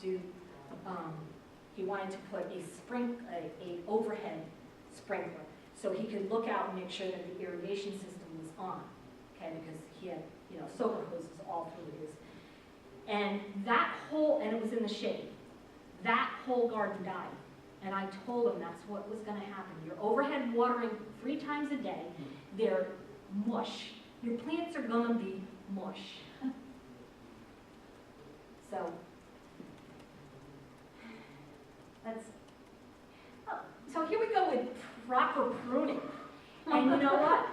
do, he wanted to put a overhead sprinkler, so he could look out and make sure that the irrigation system was on, okay, because he had, you know, soaker hoses all through his. And that whole, and it was in the shade, that whole garden died. And I told him that's what was going to happen. You're overhead watering 3 times a day. They're mush. Your plants are going to be mush. So, so here we go with proper pruning. And you know what?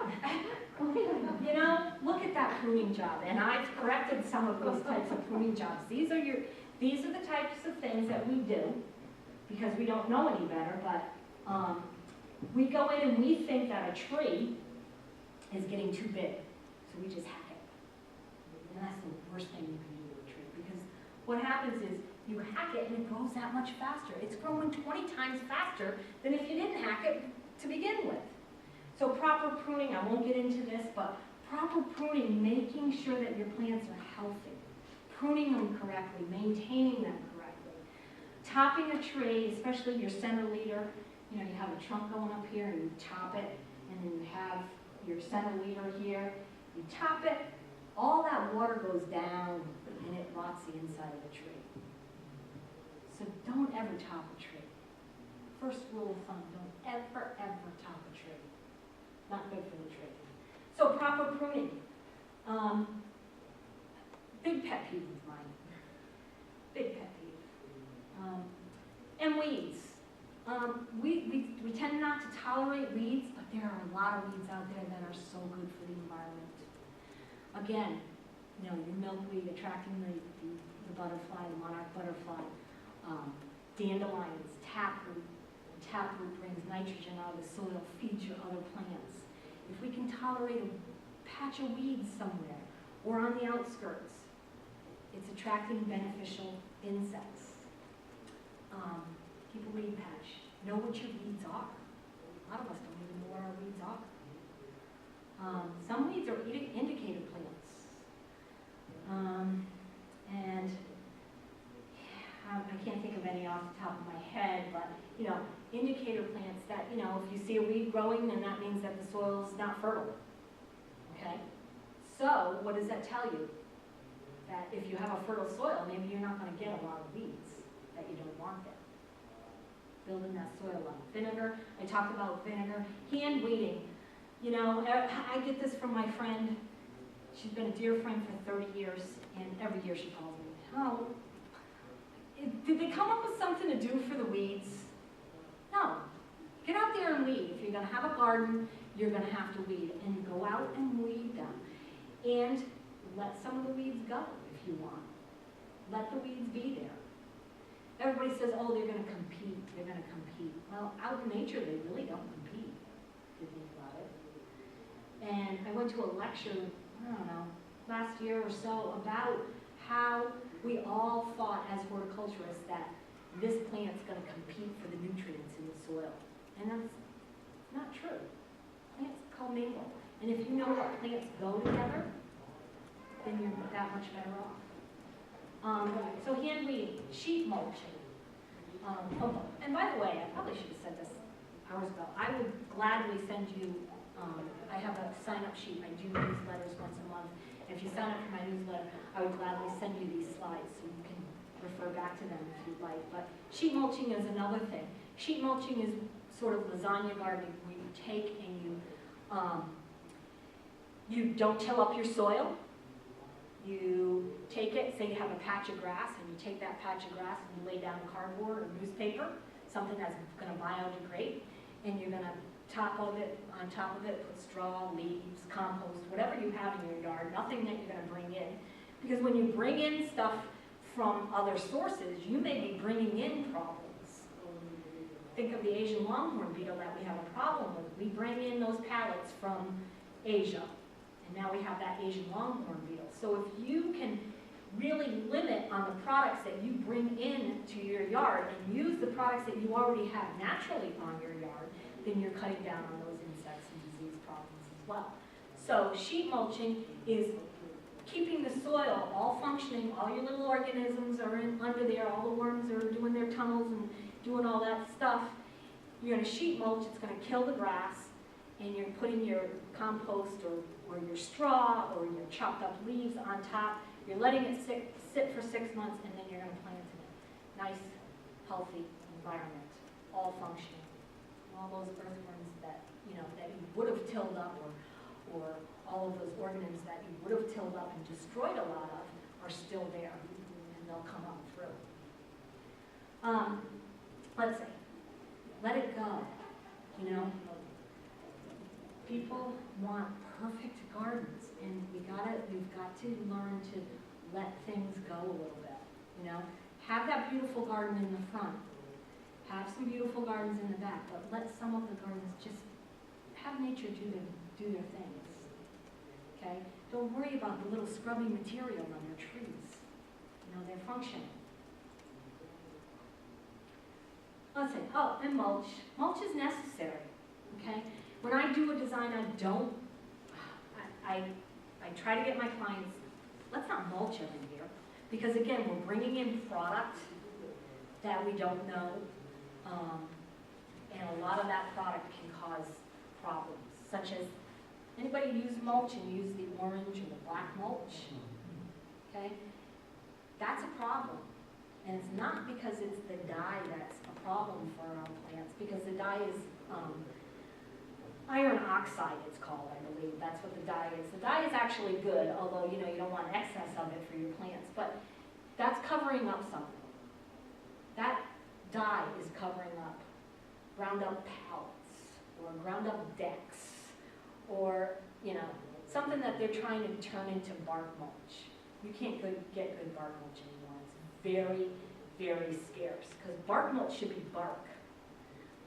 You know, look at that pruning job. And I've corrected some of those types of pruning jobs. These are the types of things that we do, because we don't know any better, but we go in and we think that a tree is getting too big, so we just hack it. And that's the worst thing you can do to a tree, because what happens is you hack it and it grows that much faster. It's growing 20 times faster than if you didn't hack it to begin with. So proper pruning, I won't get into this, but proper pruning, making sure that your plants are healthy, pruning them correctly, maintaining them correctly. Topping a tree, especially your center leader, you know, you have a trunk going up here and you top it, and then you have your center leader here, you top it, all that water goes down and it rots the inside of the tree. So don't ever top a tree. First rule of thumb, don't ever, ever top a tree. Not good for the tree. So proper pruning. Big pet peeve of mine. Big pet peeve. And weeds. We tend not to tolerate weeds, but there are a lot of weeds out there that are so good for the environment. Again, you know, your milkweed attracting the butterfly, the monarch butterfly, dandelions, taproot. Taproot brings nitrogen out of the soil, feeds your other plants. If we can tolerate a patch of weeds somewhere or on the outskirts, it's attracting beneficial insects. Keep a weed patch. Know what your weeds are. A lot of us don't even know what our weeds are. Some weeds are indicator plants. And I can't think of any off the top of my head, but you know, indicator plants that, you know, if you see a weed growing, then that means that the soil is not fertile. Okay? So, what does that tell you? That if you have a fertile soil, maybe you're not going to get a lot of weeds that you don't want there. Building that soil up. Vinegar, I talked about vinegar. Hand weeding. You know, I get this from my friend. She's been a dear friend for 30 years, and every year she calls me, oh, did they come up with something to do for the weeds? No. Get out there and weed. If you're going to have a garden, you're going to have to weed. And go out and weed them. And let some of the weeds go if you want. Let the weeds be there. Everybody says, oh, they're going to compete. They're going to compete. Well, out in nature, they really don't compete, if you think about it. And I went to a lecture, I don't know, last year or so about how we all thought as horticulturists that this plant's going to compete for the nutrients in the soil. And that's not true. Plants commingle. And if you know what plants go together, then you're that much better off. So hand weeding, sheet mulching. And by the way, I probably should have said this hours ago. I would gladly send you, I have a sign-up sheet. I do newsletters once a month. If you sign up for my newsletter, I would gladly send you these slides so you can refer back to them if you'd like. But sheet mulching is another thing. Sheet mulching is sort of lasagna gardening, where you take and you don't till up your soil. You take it, say you have a patch of grass, and you take that patch of grass and you lay down cardboard or newspaper, something that's going to biodegrade, and you're going to on top of it, put straw, leaves, compost, whatever you have in your yard, nothing that you're going to bring in. Because when you bring in stuff from other sources, you may be bringing in problems. Think of the Asian longhorn beetle that we have a problem with. We bring in those pallets from Asia, and now we have that Asian longhorn beetle. So if you can really limit on the products that you bring in to your yard and use the products that you already have naturally on your yard, then you're cutting down on those insects and disease problems as well. So sheet mulching is keeping the soil all functioning, all your little organisms are under there, all the worms are doing their tunnels and doing all that stuff. You're going to sheet mulch, it's going to kill the grass, and you're putting your compost or your straw or your chopped up leaves on top. You're letting it sit for 6 months, and then you're going to plant in a nice, healthy environment, all functioning. All those earthworms that you would have tilled up, or all of those organisms that you would have tilled up and destroyed a lot of, are still there, and they'll come up through. Let's see. Let it go. People want perfect gardens, and we've got to learn to let things go a little bit. Have that beautiful garden in the front. Have some beautiful gardens in the back, but let some of the gardens just have nature do their things. Okay? Don't worry about the little scrubby material on your trees. They're functioning. Let's see. Oh, and mulch. Mulch is necessary. Okay? When I do a design, I try to get my clients, let's not mulch every year, because again, we're bringing in product that we don't know, and a lot of that product can cause problems, such as, anybody use mulch and use the orange or the black mulch? Okay? That's a problem. And it's not because it's the dye that's a problem for our plants, because the dye is iron oxide, it's called, I believe. That's what the dye is. The dye is actually good, although you don't want excess of it for your plants, but that's covering up something. That dye is covering up ground up pallets or ground up decks, or something that they're trying to turn into bark mulch. You can't get good bark mulch anymore. It's very, very scarce, because bark mulch should be bark.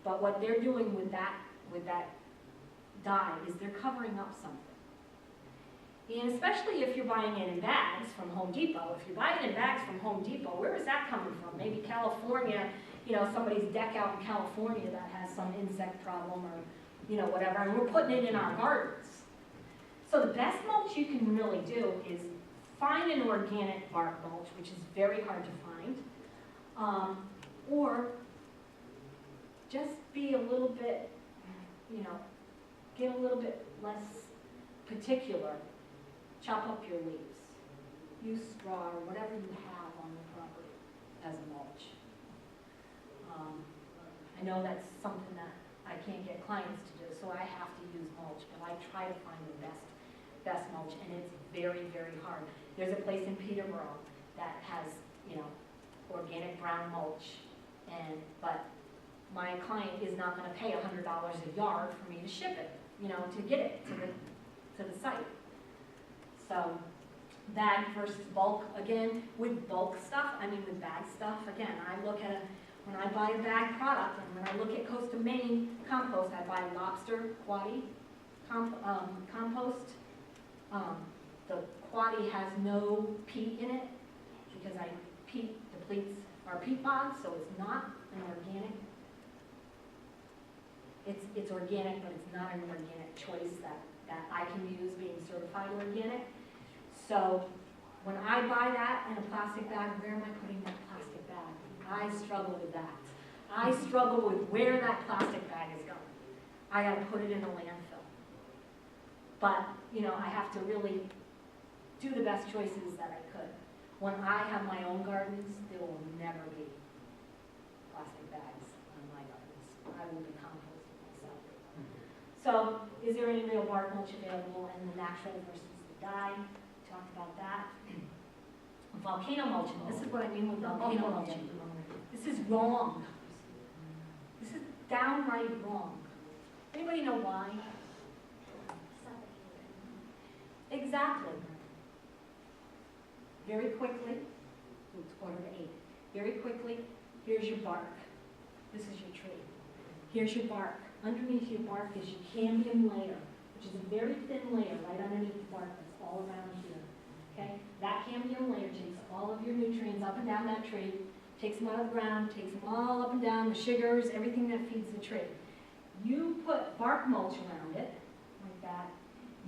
But what they're doing with that dye is they're covering up something. And especially if you're buying it in bags from Home Depot. If you're buying it in bags from Home Depot, where is that coming from? Maybe California, somebody's deck out in California that has some insect problem, or whatever, and we're putting it in our gardens. So the best mulch you can really do is find an organic bark mulch, which is very hard to find, or just be a little bit, get a little bit less particular. Chop up your leaves. Use straw or whatever you have on the property as a mulch. I know that's something that I can't get clients to do, so I have to use mulch, but I try to find the best mulch, and it's very, very hard. There's a place in Peterborough that has, organic brown mulch, but my client is not going to pay $100 a yard for me to ship it, to get it to the site. So, bag versus bulk, again, with bulk stuff, with bag stuff, again, I look at when I buy a bag product, and when I look at Coast of Maine compost, I buy lobster quaddy compost. The quaddy has no peat in it, because peat depletes our peat bogs, so it's not an organic. It's organic, but it's not an organic choice that I can use, being certified organic. So when I buy that in a plastic bag, where am I putting that plastic bag? I struggle with that. I struggle with where that plastic bag is going. I got to put it in a landfill. But, I have to really do the best choices that I could. When I have my own gardens, there will never be plastic bags on my gardens. I will be composting myself. So, is there any real bark mulch available, and the natural versus the dye? Talked about that. Volcano mulching. This is what I mean with volcano mulching. This is wrong. This is downright wrong. Anybody know why? Exactly. Very quickly, it's 7:45. Very quickly, here's your bark. This is your tree. Here's your bark. Underneath your bark is your cambium layer, which is a very thin layer right underneath the bark that's all around here. Okay? That cambium layer takes all of your nutrients up and down that tree, takes them out of the ground, takes them all up and down, the sugars, everything that feeds the tree. You put bark mulch around it, like that,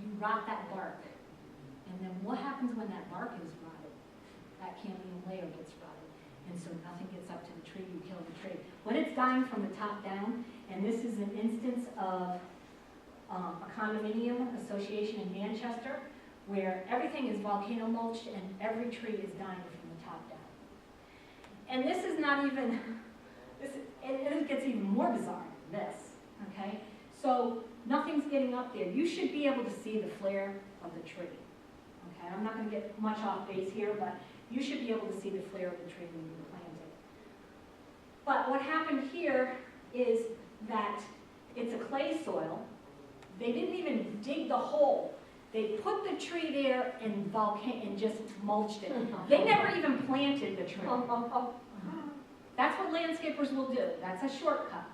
you rot that bark. And then what happens when that bark is rotted? That cambium layer gets rotted, and so nothing gets up to the tree, you kill the tree. When it's dying from the top down, and this is an instance of a condominium association in Manchester, where everything is volcano mulched and every tree is dying from the top down. And this is not even, it gets even more bizarre than this, okay? So nothing's getting up there. You should be able to see the flare of the tree, okay? I'm not gonna get much off base here, but you should be able to see the flare of the tree when you plant it. But what happened here is that it's a clay soil. They didn't even dig the hole. They put the tree there and just mulched it. They never even planted the tree. That's what landscapers will do. That's a shortcut.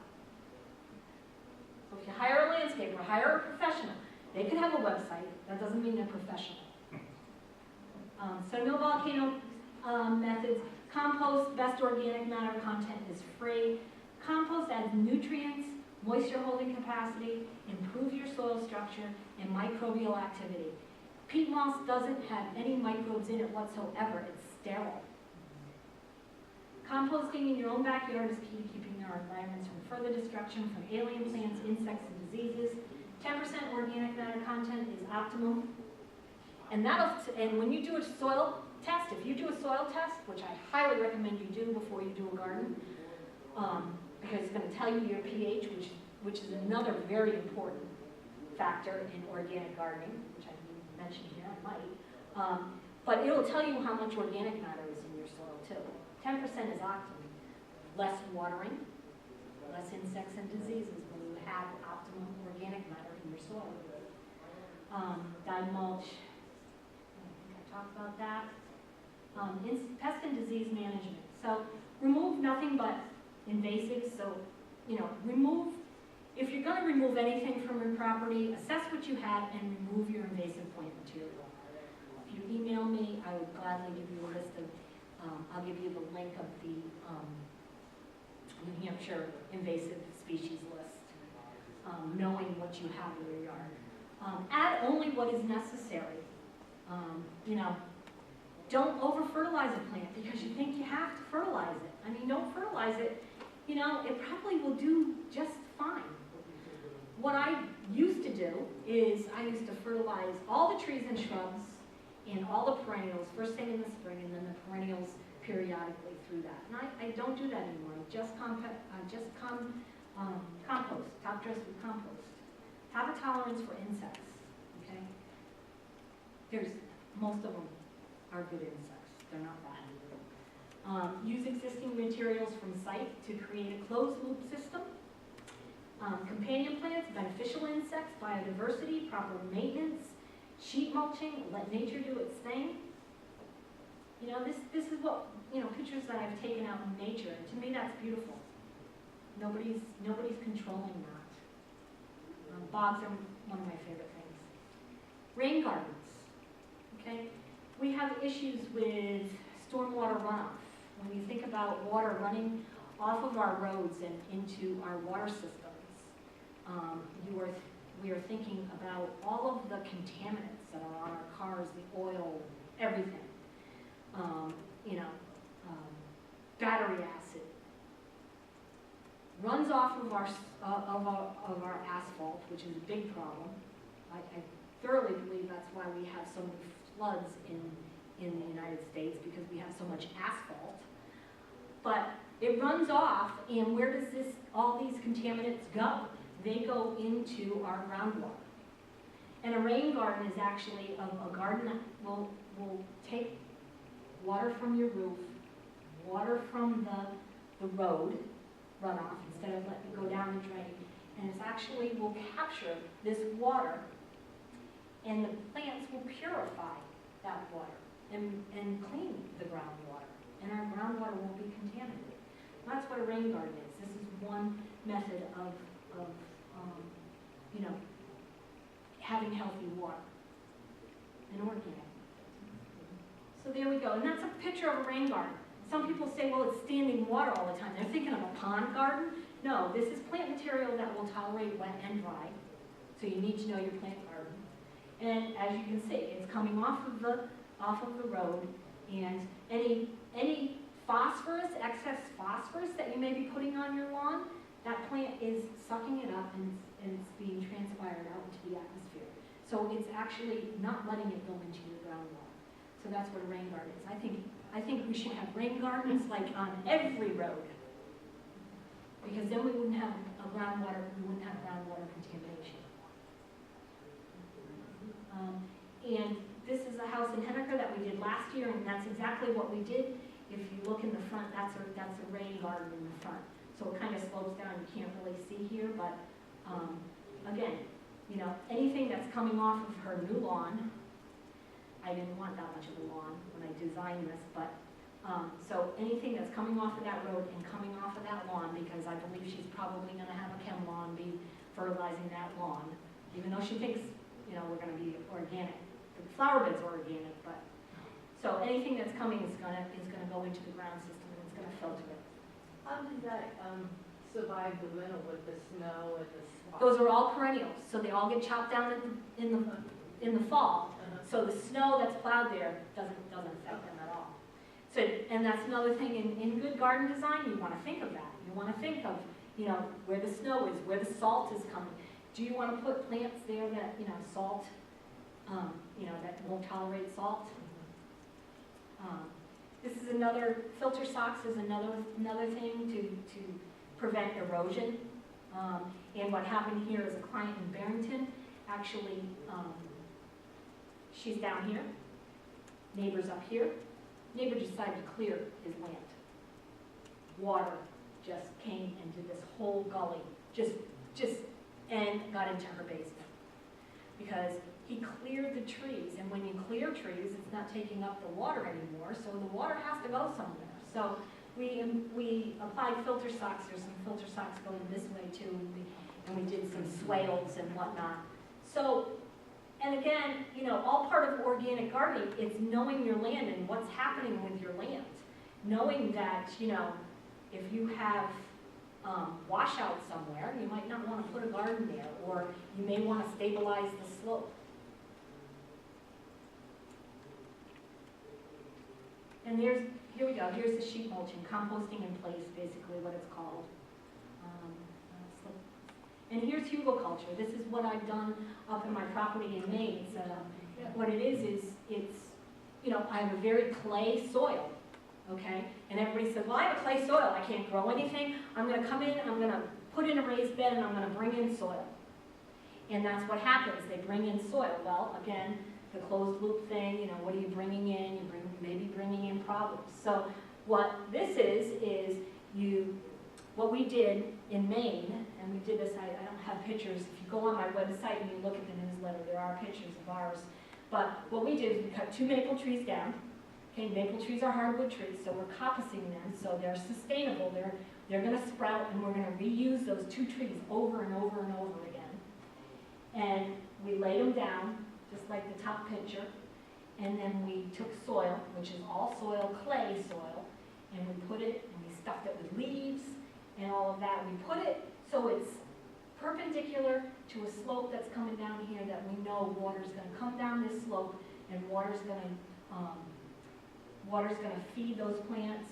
So if you hire a landscaper, hire a professional. They can have a website. That doesn't mean they're professional. So no volcano methods. Compost, best organic matter content is free. Compost adds nutrients, moisture holding capacity, improve your soil structure, and microbial activity. Peat moss doesn't have any microbes in it whatsoever. It's sterile. Composting in your own backyard is key to keeping our environments from further destruction from alien plants, insects, and diseases. 10% organic matter content is optimum. And when you do a soil test, if you do a soil test, which I highly recommend you do before you do a garden, because it's going to tell you your pH, which is another very important factor in organic gardening, which I didn't mention here, I might. But it'll tell you how much organic matter is in your soil too. 10% is optimum. Less watering, less insects and diseases when you have optimum organic matter in your soil. Dye mulch, I think I talked about that. Pest and disease management. So remove nothing but invasives. So, if you're going to remove anything from your property, assess what you have and remove your invasive plant material. If you email me, I would gladly give you a list of, I'll give you the link of the New Hampshire invasive species list, knowing what you have in your yard. Add only what is necessary. Don't over-fertilize a plant because you think you have to fertilize it. I mean, don't fertilize it. It probably will do just fine. What I used to do is I used to fertilize all the trees and shrubs and all the perennials first thing in the spring, and then the perennials periodically through that. And I don't do that anymore. Just compost, top dress with compost. Have a tolerance for insects. Okay. Most of them are good insects. They're not bad. Use existing materials from site to create a closed loop system. Companion plants, beneficial insects, biodiversity, proper maintenance, sheet mulching, let nature do its thing. This is what, pictures that I've taken out in nature, and to me that's beautiful. Nobody's controlling that. Bogs are one of my favorite things. Rain gardens, okay? We have issues with stormwater runoff. When you think about water running off of our roads and into our water systems, we are thinking about all of the contaminants that are on our cars, the oil, everything. Battery acid runs off of our asphalt, which is a big problem. I thoroughly believe that's why we have so many floods in the United States, because we have so much asphalt. But it runs off, and where does all these contaminants go? They go into our groundwater. And a rain garden is actually a garden that will take water from your roof, water from the road runoff, instead of letting it go down the drain. And it actually will capture this water, and the plants will purify that water and clean the groundwater. And our groundwater won't be contaminated. That's what a rain garden is. This is one method of having healthy water and organic. So there we go. And that's a picture of a rain garden. Some people say, well, it's standing water all the time. They're thinking of a pond garden. No, this is plant material that will tolerate wet and dry. So you need to know your plant garden. And as you can see, it's coming off of the road, and any phosphorus, excess phosphorus that you may be putting on your lawn, that plant is sucking it up and it's being transpired out into the atmosphere. So it's actually not letting it go into your groundwater. So that's what a rain garden is. I think we should have rain gardens like on every road, because then we wouldn't have groundwater contamination. And this is a house in Henniker that we did last year, and that's exactly what we did. If you look in the front, that's a rain garden in the front. So it kind of slopes down, you can't really see here, but again, you know, anything that's coming off of her new lawn, I didn't want that much of a lawn when I designed this, but so anything that's coming off of that road and coming off of that lawn, because I believe she's probably going to have a chem lawn be fertilizing that lawn, even though she thinks, you know, we're going to be organic. The flower beds are organic, but so anything that's coming is going to go into the ground system and it's going to filter it. How does that survive the winter with the snow and the swamp? Those are all perennials, so they all get chopped down in the fall. So the snow that's plowed there doesn't affect them at all. So, and that's another thing in good garden design, you want to think of that. You want to think of, you know, where the snow is, where the salt is coming. Do you want to put plants there that, you know, salt, you know, that won't tolerate salt? This is another, filter socks is another thing to prevent erosion. And what happened here is a client in Barrington, actually, she's down here, neighbor's up here. Neighbor decided to clear his land. Water just came and did this whole gully, and got into her basement. Because he cleared the trees, and when you clear trees, it's not taking up the water anymore, so the water has to go somewhere. So we applied filter socks. There's some filter socks going this way too, and we did some swales and whatnot. So, and again, you know, all part of organic gardening, it's knowing your land and what's happening with your land. Knowing that, you know, if you have washout somewhere, you might not want to put a garden there, or you may want to stabilize the slope. And here we go, here's the sheet mulching, composting in place, basically what it's called. And here's hugelculture. This is what I've done up in my property in Maine. So what it is it's, you know, I have a very clay soil, okay? And everybody said, well, I have a clay soil, I can't grow anything. I'm gonna come in, I'm gonna put in a raised bed, and I'm gonna bring in soil. And that's what happens, they bring in soil. Well, again, the closed loop thing, you know, what are you bringing in? You're maybe bringing in problems. So what this is what we did in Maine, and we did this, I don't have pictures. If you go on my website and you look at the newsletter, there are pictures of ours. But what we did is we cut 2 maple trees down. Okay, maple trees are hardwood trees, so we're coppicing them, so they're sustainable. They're going to sprout, and we're going to reuse those 2 trees over and over and over again. And we laid them down, just like the top picture, and then we took soil, which is all soil, clay soil, and we put it, and we stuffed it with leaves and all of that. We put it so it's perpendicular to a slope that's coming down here that we know water's going to come down this slope, and water's going to feed those plants,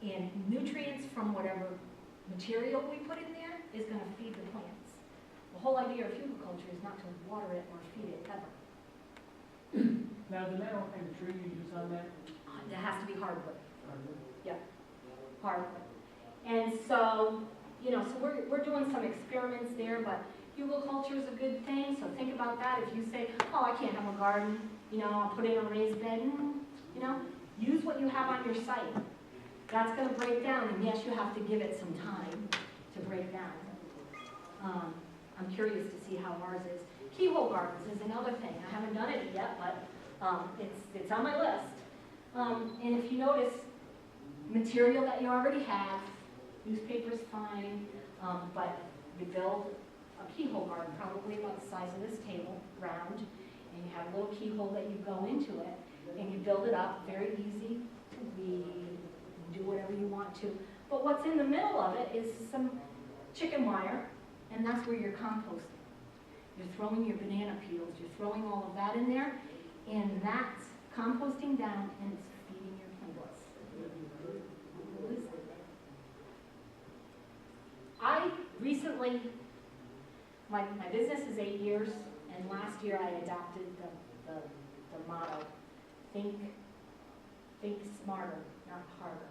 and nutrients from whatever material we put in there is going to feed the plants. The whole idea of hugelculture is not to water it or feed it ever. Now, the metal kind of tree you use on that? It has to be hardwood. Hardwood? Yeah, hardwood. And so, you know, so we're doing some experiments there, but hugelculture is a good thing, so think about that. If you say, oh, I can't have a garden, you know, I'll put in a raised bed, you know, use what you have on your site. That's going to break down, and yes, you have to give it some time to break down. I'm curious to see how ours is. Keyhole gardens is another thing. I haven't done it yet, but it's on my list. And if you notice, material that you already have, newspaper's fine, but you build a keyhole garden, probably about the size of this table, round, and you have a little keyhole that you go into it, and you build it up, very easy to weed, do whatever you want to. But what's in the middle of it is some chicken wire, and that's where you're composting. you're throwing your banana peels, you're throwing all of that in there, and that's composting down and it's feeding your plants. I recently, my business is 8 years, and last year I adopted the motto, think smarter, not harder.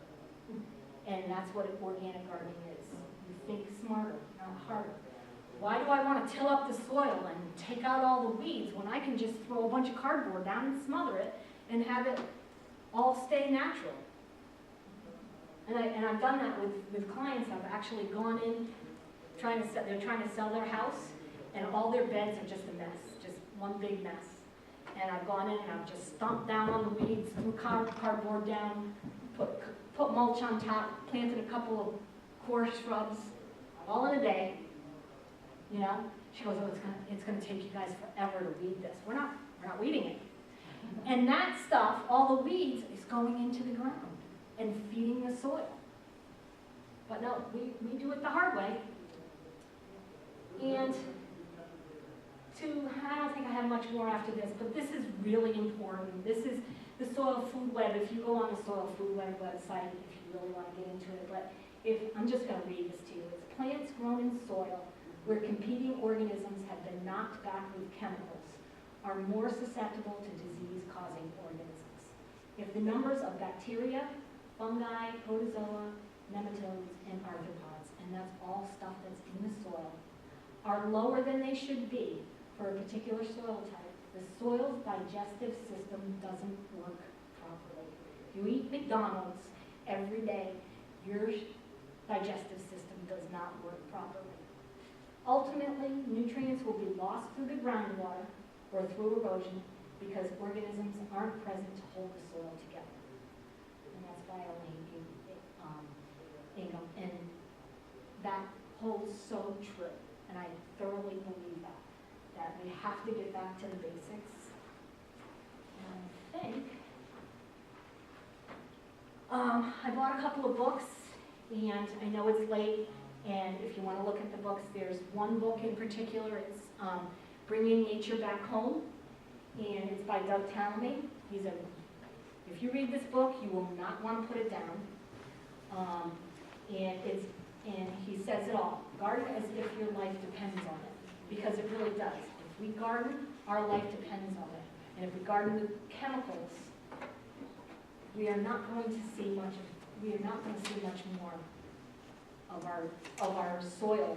And that's what organic gardening is. You think smarter, not harder. Why do I want to till up the soil and take out all the weeds when I can just throw a bunch of cardboard down and smother it and have it all stay natural? And I've done that with clients. I've actually gone in, they're trying to sell their house, and all their beds are just a mess, just one big mess. And I've gone in and I've just stomped down on the weeds, threw cardboard down, put mulch on top, planted a couple of coarse shrubs, all in a day. You know, she goes, oh, it's gonna take you guys forever to weed this. We're not weeding it. And that stuff, all the weeds, is going into the ground and feeding the soil. But no, we do it the hard way. And I don't think I have much more after this, but this is really important. This is the Soil Food Web. If you go on the Soil Food Web website, if you really want to get into it, but I'm just going to read this to you. It's plants grown in soil where competing organisms have been knocked back with chemicals are more susceptible to disease-causing organisms. If the numbers of bacteria, fungi, protozoa, nematodes, and arthropods, and that's all stuff that's in the soil, are lower than they should be for a particular soil type, the soil's digestive system doesn't work properly. If you eat McDonald's every day, your digestive system does not work properly. Ultimately, nutrients will be lost through the groundwater or through erosion because organisms aren't present to hold the soil together. And that's by Elaine Ingham. And that holds so true. And I thoroughly believe that we have to get back to the basics. And I think I bought a couple of books, and I know it's late, and if you want to look at the books, there's one book in particular. It's Bringing Nature Back Home, and it's by Doug Talamy. If you read this book, you will not want to put it down. And he says it all. Garden as if your life depends on it, because it really does. If we garden, our life depends on it. And if we garden with chemicals, we are not going to see much more of our soil.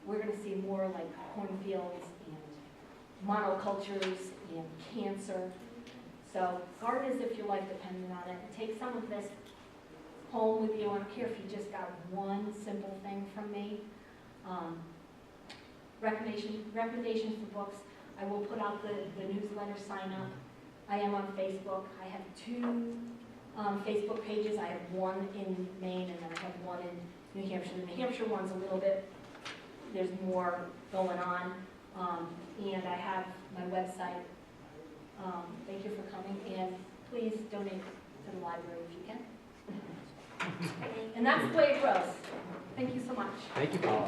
We're going to see more like cornfields and monocultures and cancer. So garden as if your life depended on it. Take some of this home with you. I don't care if you just got one simple thing from me. Recommendations for books. I will put out the newsletter sign up. I am on Facebook. I have 2 Facebook pages. I have one in Maine and then I have one in New Hampshire. The New Hampshire one's a little bit, there's more going on. And I have my website. Thank you for coming, and please donate to the library if you can. And that's the way it grows. Thank you so much. Thank you, Paula.